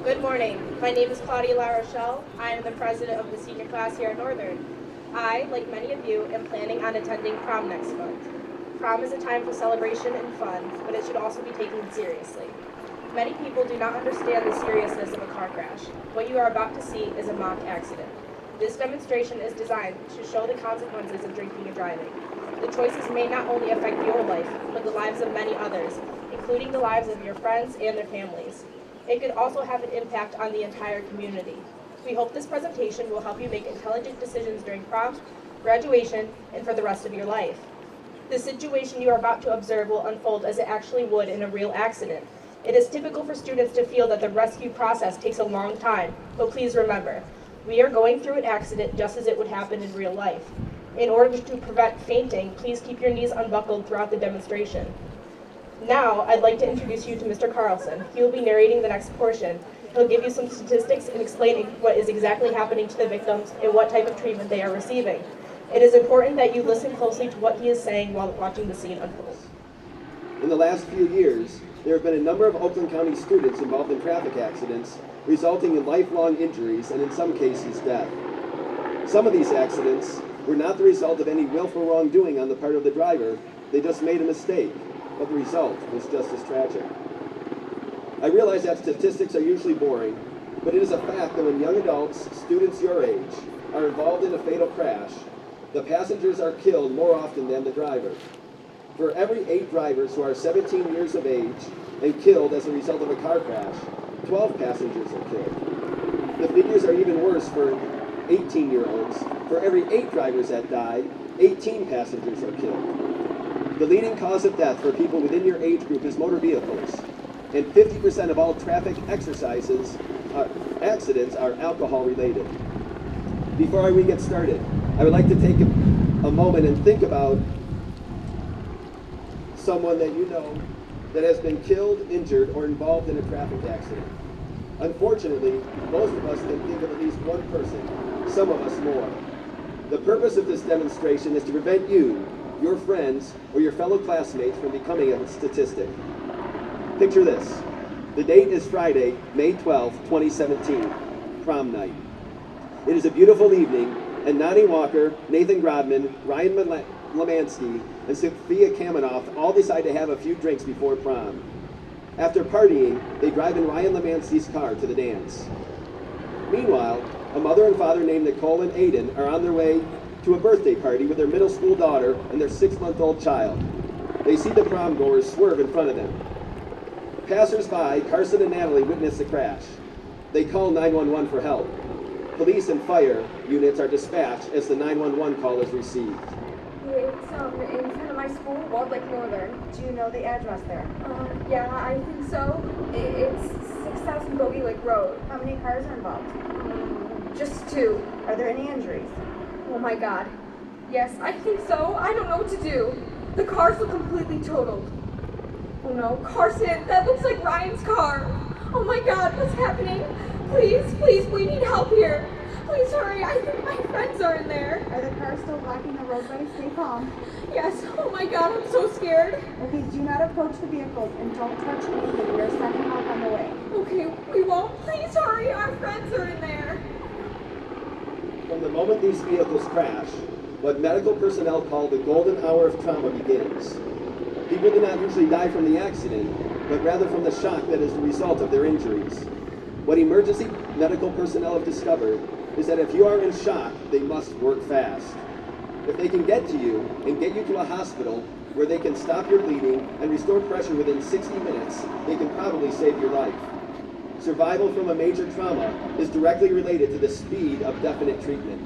Good morning. My name is Claudia La Rochelle. I am the president of the senior class here at Northern. I, like many of you, am planning on attending prom next month. Prom is a time for celebration and fun, but it should also be taken seriously. Many people do not understand the seriousness of a car crash. What you are about to see is a mock accident. This demonstration is designed to show the consequences of drinking and driving. The choices may not only affect your life, but the lives of many others, including the lives of your friends and their families. It could also have an impact on the entire community. We hope this presentation will help you make intelligent decisions during prom, graduation, and for the rest of your life. The situation you are about to observe will unfold as it actually would in a real accident. It is typical for students to feel that the rescue process takes a long time, but please remember, we are going through an accident just as it would happen in real life. In order to prevent fainting, please keep your knees unbuckled throughout the demonstration. Now, I'd like to introduce you to Mr. Carlson. He will be narrating the next portion. He'll give you some statistics and explaining what is exactly happening to the victims and what type of treatment they are receiving. It is important that you listen closely to what he is saying while watching the scene unfold. In the last few years, there have been a number of Oakland County students involved in traffic accidents, resulting in lifelong injuries and in some cases death. Some of these accidents were not the result of any willful wrongdoing on the part of the driver. They just made a mistake, but the result was just as tragic. I realize that statistics are usually boring, but it is a fact that when young adults, students your age, are involved in a fatal crash, the passengers are killed more often than the driver. For every 8 drivers who are 17 years of age and killed as a result of a car crash, 12 passengers are killed. The figures are even worse for 18-year-olds. For every 8 drivers that die, 18 passengers are killed. The leading cause of death for people within your age group is motor vehicles, and 50% of all traffic accidents are alcohol-related. Before we get started, I would like to take a moment and think about someone that you know that has been killed, injured, or involved in a traffic accident. Unfortunately, most of us can think of at least one person, some of us more. The purpose of this demonstration is to prevent you, your friends, or your fellow classmates from becoming a statistic. Picture this. The date is Friday, May 12, 2017, prom night. It is a beautiful evening, and Nani Walker, Nathan Grodman, Ryan Lemansky, and Sophia Kamenoff all decide to have a few drinks before prom. After partying, they drive in Ryan Lemansky's car to the dance. Meanwhile, a mother and father named Nicole and Aiden are on their way to a birthday party with their middle school daughter and their 6-month-old child. They see the prom goers swerve in front of them. Passers-by, Carson and Natalie, witness the crash. They call 911 for help. Police and fire units are dispatched as the 911 call is received. It's in front of my school, Walled Lake Northern. Do you know the address there? Yeah, I think so. It's 6000 Bogey Lake Road. How many cars are involved? Just 2. Are there any injuries? Oh my god. Yes, I think so. I don't know what to do. The cars look completely totaled. Oh no, Carson, that looks like Ryan's car. Oh my god, what's happening? Please, we need help here. Please hurry, I think my friends are in there. Are the cars still blocking the roadway? Stay calm. Yes, oh my god, I'm so scared. Okay, do not approach the vehicles and don't touch anything. We are sending help on the way. Okay, we won't. Please hurry, our friends are in there. From the moment these vehicles crash, what medical personnel call the golden hour of trauma begins. People do not usually die from the accident, but rather from the shock that is the result of their injuries. What emergency medical personnel have discovered is that if you are in shock, they must work fast. If they can get to you and get you to a hospital where they can stop your bleeding and restore pressure within 60 minutes, they can probably save your life. Survival from a major trauma is directly related to the speed of definite treatment.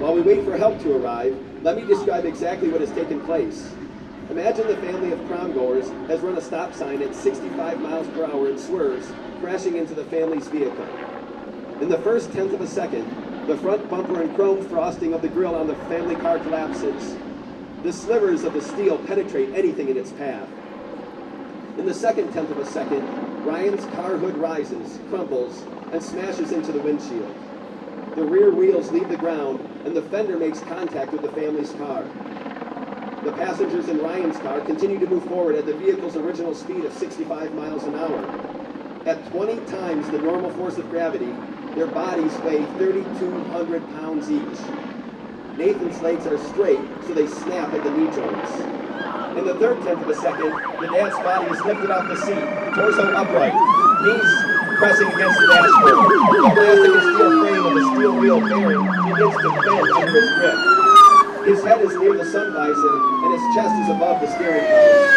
While we wait for help to arrive, let me describe exactly what has taken place. Imagine the family of prom goers has run a stop sign at 65 miles per hour and swerves, crashing into the family's vehicle. In the first tenth of a second, the front bumper and chrome frosting of the grille on the family car collapses. The slivers of the steel penetrate anything in its path. In the second tenth of a second, Ryan's car hood rises, crumbles, and smashes into the windshield. The rear wheels leave the ground, and the fender makes contact with the family's car. The passengers in Ryan's car continue to move forward at the vehicle's original speed of 65 miles an hour. At 20 times the normal force of gravity, their bodies weigh 3,200 pounds each. Nathan's legs are straight, so they snap at the knee joints. In the third tenth of a second, the dad's body is lifted off the seat, torso upright, knees pressing against the dashboard. The plastic and steel frame of the steel wheel bearing begins to bend under his grip. His head is near the sun visor, and his chest is above the steering column.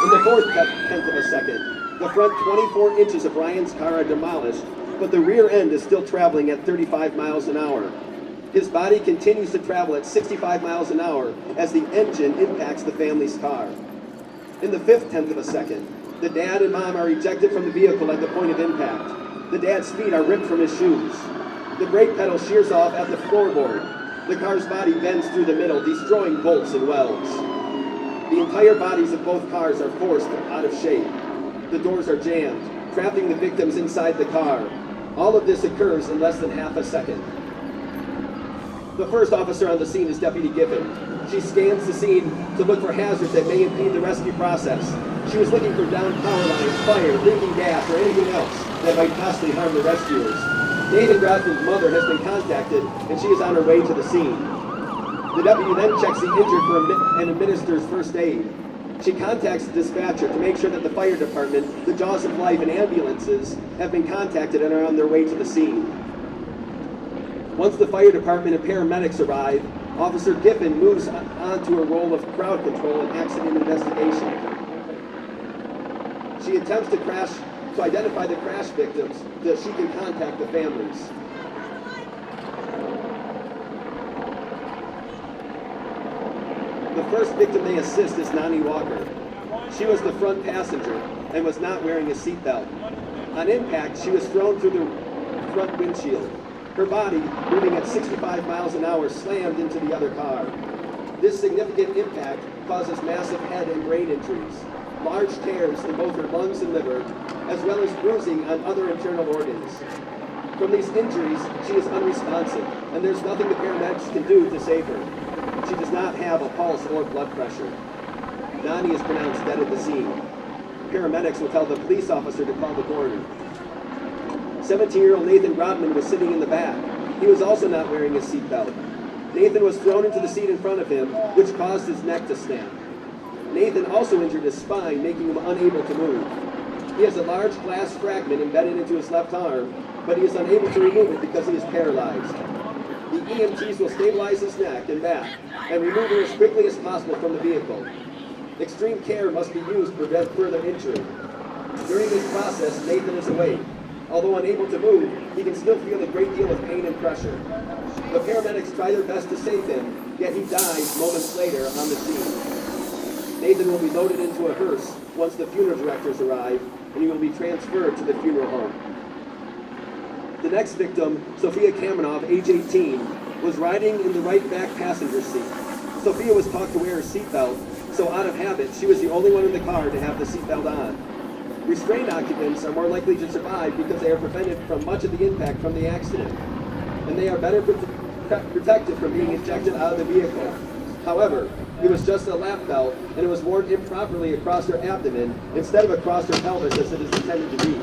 In the fourth tenth of a second, the front 24 inches of Ryan's car are demolished, but the rear end is still traveling at 35 miles an hour. His body continues to travel at 65 miles an hour as the engine impacts the family's car. In the fifth tenth of a second, the dad and mom are ejected from the vehicle at the point of impact. The dad's feet are ripped from his shoes. The brake pedal shears off at the floorboard. The car's body bends through the middle, destroying bolts and welds. The entire bodies of both cars are forced out of shape. The doors are jammed, trapping the victims inside the car. All of this occurs in less than half a second. The first officer on the scene is Deputy Giffen. She scans the scene to look for hazards that may impede the rescue process. She was looking for downed power lines, fire, leaking gas, or anything else that might possibly harm the rescuers. Nathan Grossman's mother has been contacted, and she is on her way to the scene. The deputy then checks the injured and administers first aid. She contacts the dispatcher to make sure that the fire department, the Jaws of Life, and ambulances have been contacted and are on their way to the scene. Once the fire department and paramedics arrive, Officer Giffen moves on to a role of crowd control and accident investigation. She attempts to identify the crash victims so that she can contact the families. The first victim they assist is Nani Walker. She was the front passenger and was not wearing a seatbelt. On impact, she was thrown through the front windshield. Her body, moving at 65 miles an hour, slammed into the other car. This significant impact causes massive head and brain injuries, large tears in both her lungs and liver, as well as bruising on other internal organs. From these injuries, she is unresponsive, and there's nothing the paramedics can do to save her. She does not have a pulse or blood pressure. Nani is pronounced dead at the scene. Paramedics will tell the police officer to call the coroner. 17-year-old Nathan Grobman was sitting in the back. He was also not wearing his seatbelt. Nathan was thrown into the seat in front of him, which caused his neck to snap. Nathan also injured his spine, making him unable to move. He has a large glass fragment embedded into his left arm, but he is unable to remove it because he is paralyzed. The EMTs will stabilize his neck and back and remove him as quickly as possible from the vehicle. Extreme care must be used to prevent further injury. During this process, Nathan is awake. Although unable to move, he can still feel a great deal of pain and pressure. The paramedics try their best to save him, yet he dies moments later on the scene. Nathan will be loaded into a hearse once the funeral directors arrive, and he will be transferred to the funeral home. The next victim, Sophia Kamenov, age 18, was riding in the right back passenger seat. Sophia was taught to wear her seatbelt, so out of habit, she was the only one in the car to have the seatbelt on. Restrained occupants are more likely to survive because they are prevented from much of the impact from the accident, and they are better protected from being ejected out of the vehicle. However, it was just a lap belt, and it was worn improperly across her abdomen instead of across her pelvis as it is intended to be.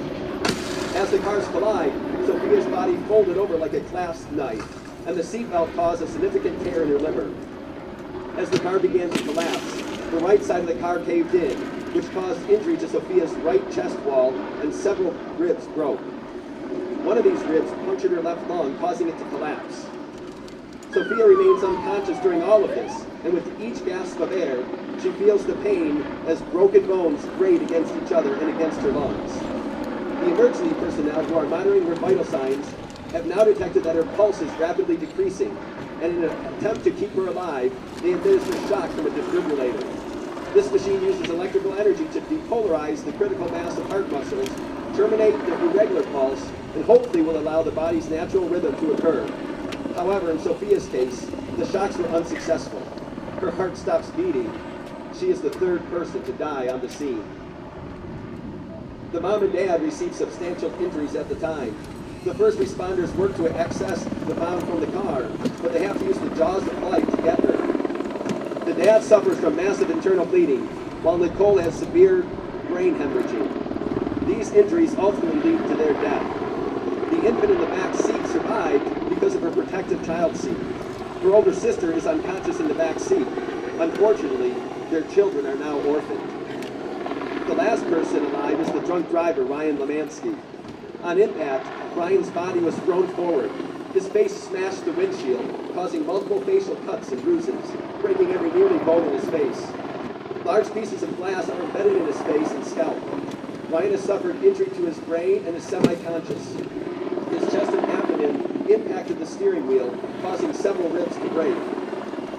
As the cars collide, Sophia's body folded over like a clasp knife, and the seatbelt caused a significant tear in her liver. As the car began to collapse, the right side of the car caved in, which caused injury to Sophia's right chest wall, and several ribs broke. One of these ribs punctured her left lung, causing it to collapse. Sophia remains unconscious during all of this, and with each gasp of air, she feels the pain as broken bones grate against each other and against her lungs. The emergency personnel who are monitoring her vital signs have now detected that her pulse is rapidly decreasing, and in an attempt to keep her alive, they administer shock from a defibrillator. This machine uses electrical energy to depolarize the critical mass of heart muscles, terminate the irregular pulse, and hopefully will allow the body's natural rhythm to occur. However, in Sophia's case, the shocks were unsuccessful. Her heart stops beating. She is the third person to die on the scene. The mom and dad received substantial injuries at the time. The first responders work to access the mom from the car, but they have to use the jaws of life to get her. The dad suffers from massive internal bleeding, while Nicole has severe brain hemorrhaging. These injuries ultimately lead to their death. The infant in the back seat survived because of her protective child seat. Her older sister is unconscious in the back seat. Unfortunately, their children are now orphaned. The last person alive is the drunk driver, Ryan Lemansky. On impact, Ryan's body was thrown forward. His face smashed the windshield, causing multiple facial cuts and bruises, breaking every nearly bone in his face. Large pieces of glass are embedded in his face and scalp. Ryan has suffered injury to his brain and is semi-conscious. His chest and abdomen impacted the steering wheel, causing several ribs to break.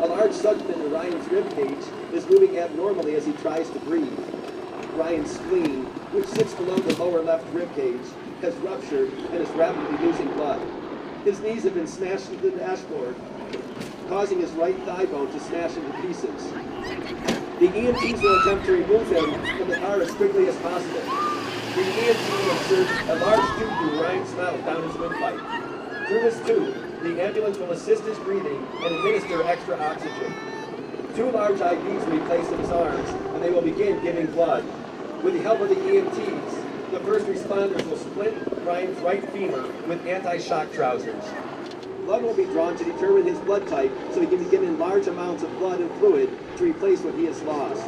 A large segment in Ryan's rib cage is moving abnormally as he tries to breathe. Ryan's spleen, which sits below the lower left rib cage, has ruptured and is rapidly losing blood. His knees have been smashed into the dashboard, causing his right thigh bone to smash into pieces. The EMTs will attempt to remove him from the car as quickly as possible. The EMT will insert a large tube through Ryan's mouth down his windpipe. Through this tube, the ambulance will assist his breathing and administer extra oxygen. 2 large IVs will be placed in his arms, and they will begin giving blood. With the help of the EMTs, the first responders will split Ryan's right femur with anti-shock trousers. Blood will be drawn to determine his blood type so he can be given large amounts of blood and fluid to replace what he has lost.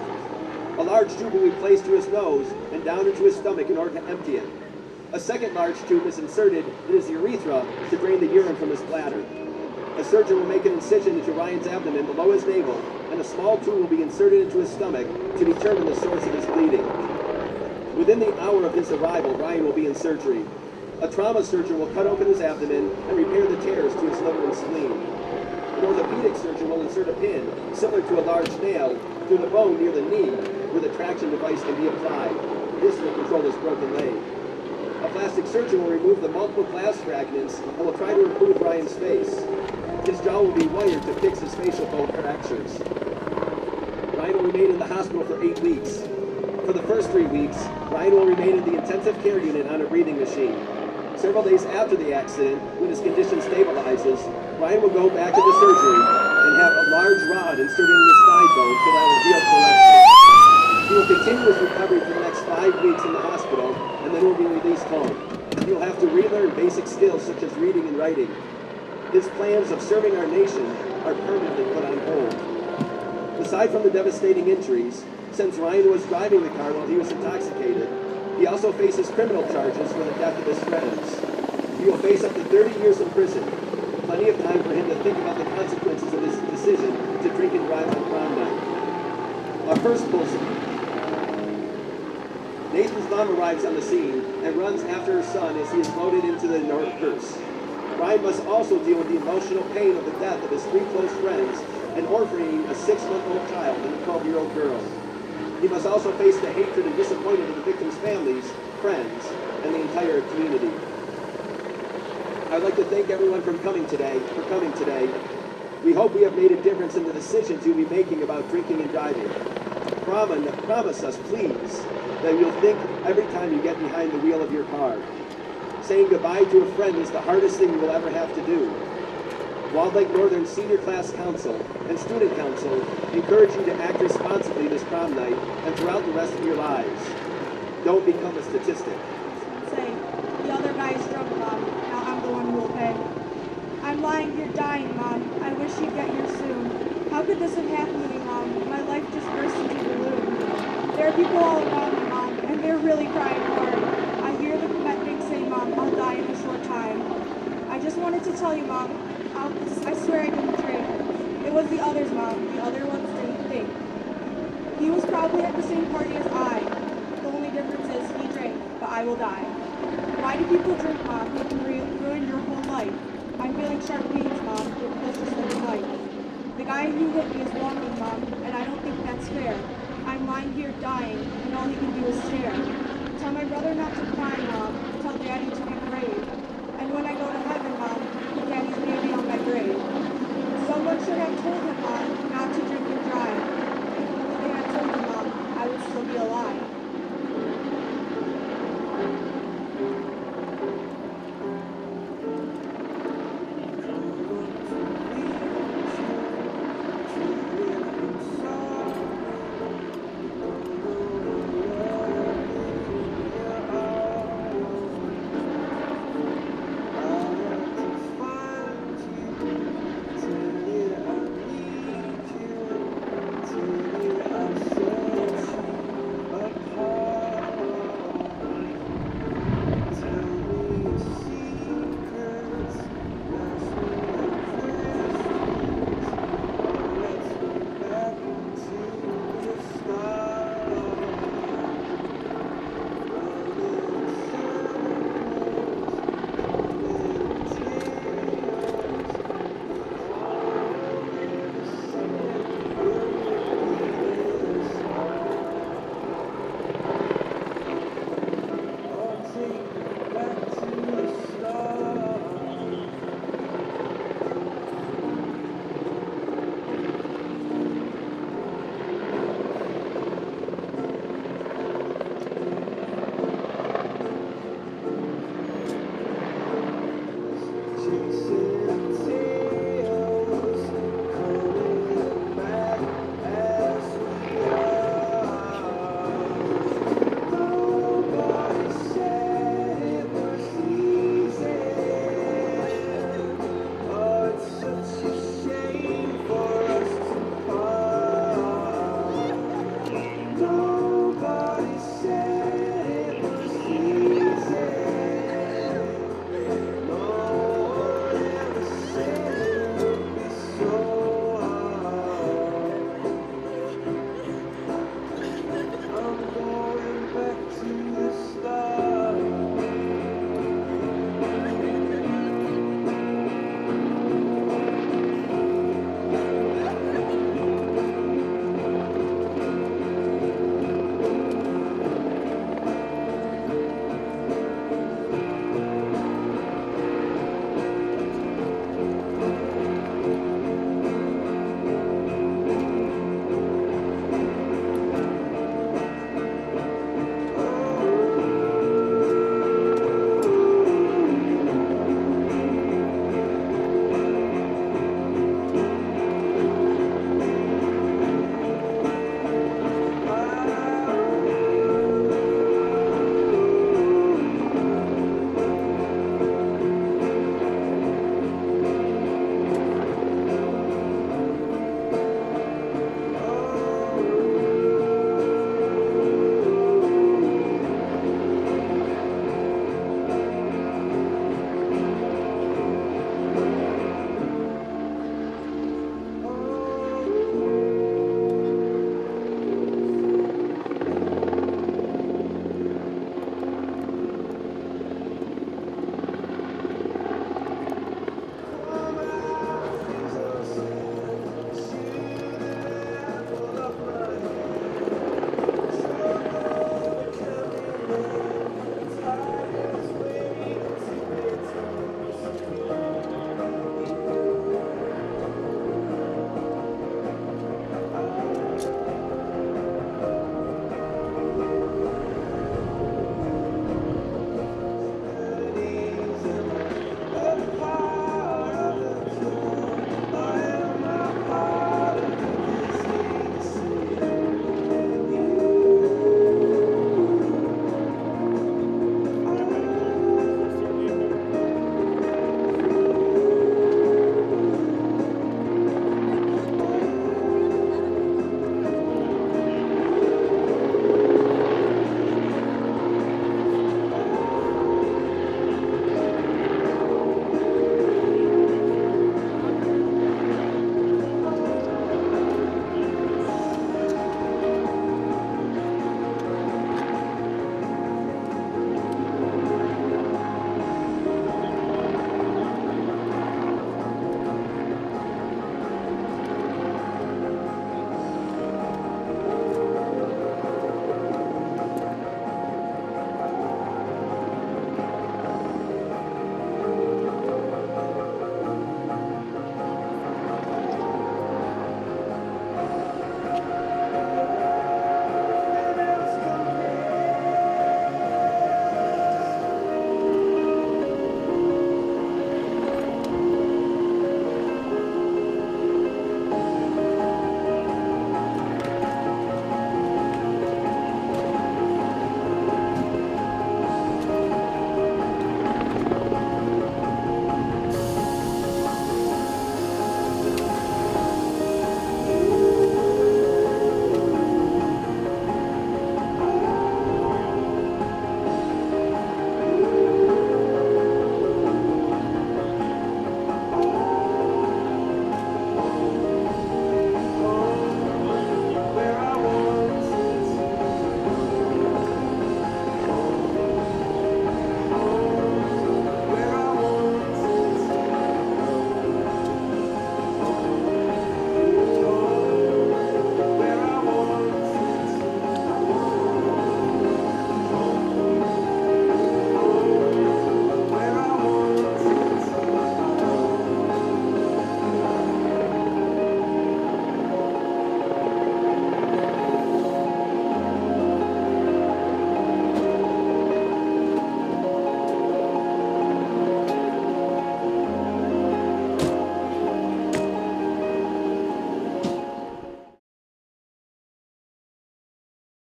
A large tube will be placed to his nose and down into his stomach in order to empty it. A second large tube is inserted in his urethra to drain the urine from his bladder. A surgeon will make an incision into Ryan's abdomen below his navel, and a small tube will be inserted into his stomach to determine the source of his bleeding. Within the hour of his arrival, Ryan will be in surgery. A trauma surgeon will cut open his abdomen and repair the tears to his liver and spleen. An orthopedic surgeon will insert a pin, similar to a large nail, through the bone near the knee, where the traction device can be applied. This will control his broken leg. A plastic surgeon will remove the multiple glass fragments and will try to improve Ryan's face. His jaw will be wired to fix his facial bone fractures. Ryan will remain in the hospital for 8 weeks. For the first 3 weeks, Ryan will remain in the intensive care unit on a breathing machine. Several days after the accident, when his condition stabilizes, Ryan will go back to the surgery and have a large rod inserted in his thigh bone so that will heal correctly. He will continue his recovery for the next 5 weeks in the hospital and then will be released home. He will have to relearn basic skills such as reading and writing. His plans of serving our nation are permanently put on hold. Aside from the devastating injuries, since Ryan was driving the car while he was intoxicated, he also faces criminal charges for the death of his friends. He will face up to 30 years in prison, plenty of time for him to think about the consequences of his decision to drink and drive on prom night. Our first pulls him. Nathan's mom arrives on the scene and runs after her son as he is loaded into the North hearse. Ryan must also deal with the emotional pain of the death of his 3 close friends and orphaning a 6-month-old child and a 12-year-old girl. He must also face the hatred and disappointment of the victims' families, friends, and the entire community. I'd like to thank everyone for coming today. We hope we have made a difference in the decisions you'll be making about drinking and driving. Promise us, please, that you'll think every time you get behind the wheel of your car. Saying goodbye to a friend is the hardest thing you will ever have to do. Walled Lake Northern Senior Class Council and Student Council encourage you to act responsibly this prom night and throughout the rest of your lives. Don't become a statistic. Say, the other guy's drunk, Mom. Now I'm the one who will pay. I'm lying here dying, Mom. I wish you'd get here soon. How could this have happened to me, Mom? My life just burst into balloon. There are people all around me, Mom, and they're really crying hard. I hear the medics say, Mom, I'll die in a short time. I just wanted to tell you, Mom, I swear I didn't drink. It was the others, Mom. The other ones didn't think. He was probably at the same party as I. The only difference is he drank, but I will die. Why do people drink, Mom? It can ruin your whole life. I'm feeling sharp pains, Mom. It feels just like a knife. The guy who hit me is walking, Mom, and I don't think that's fair. I'm lying here dying, and all he can do is stare. Tell my brother not to cry, Mom. Tell Daddy to be brave. And when I go to heaven, Mom, put Daddy's baby on my grave. Someone should have told him, Mom,